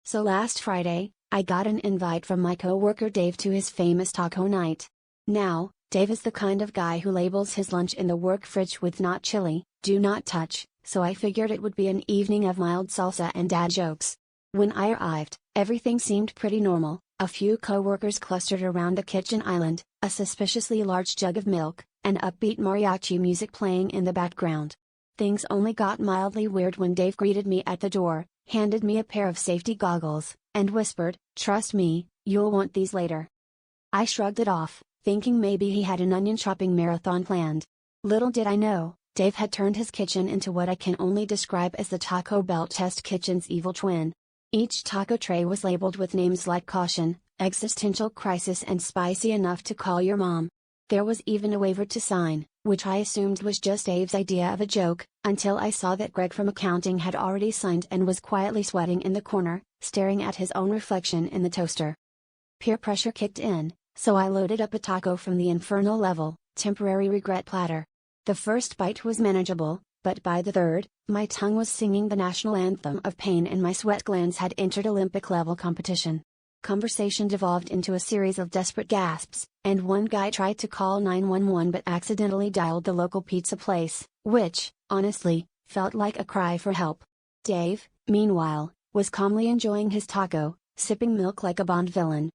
So last Friday, I got an invite from my coworker Dave to his famous taco night. Now, Dave is the kind of guy who labels his lunch in the work fridge with "not chili, do not touch," so I figured it would be an evening of mild salsa and dad jokes. When I arrived, everything seemed pretty normal. A few coworkers clustered around the kitchen island, a suspiciously large jug of milk, and upbeat mariachi music playing in the background. Things only got mildly weird when Dave greeted me at the door, handed me a pair of safety goggles, and whispered, "Trust me, you'll want these later." I shrugged it off, thinking maybe he had an onion chopping marathon planned. Little did I know, Dave had turned his kitchen into what I can only describe as the Taco Bell test kitchen's evil twin. Each taco tray was labeled with names like caution, existential crisis, and spicy enough to call your mom. There was even a waiver to sign, which I assumed was just Dave's idea of a joke, until I saw that Greg from accounting had already signed and was quietly sweating in the corner, staring at his own reflection in the toaster. Peer pressure kicked in, so I loaded up a taco from the Inferno-Level, temporary regret platter. The first bite was manageable, but by the third, my tongue was singing the national anthem of pain and my sweat glands had entered Olympic-level competition. Conversation devolved into a series of desperate gasps, and one guy tried to call 911 but accidentally dialed the local pizza place, which, honestly, felt like a cry for help. Dave, meanwhile, was calmly enjoying his taco, sipping milk like a Bond villain.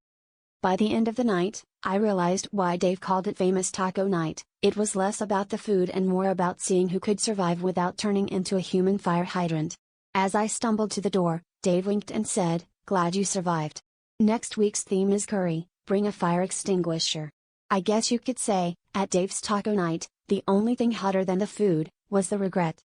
By the end of the night, I realized why Dave called it Famous Taco Night. It was less about the food and more about seeing who could survive without turning into a human fire hydrant. As I stumbled to the door, Dave winked and said, "Glad you survived. Next week's theme is curry, bring a fire extinguisher." I guess you could say, at Dave's Taco Night, the only thing hotter than the food was the regret.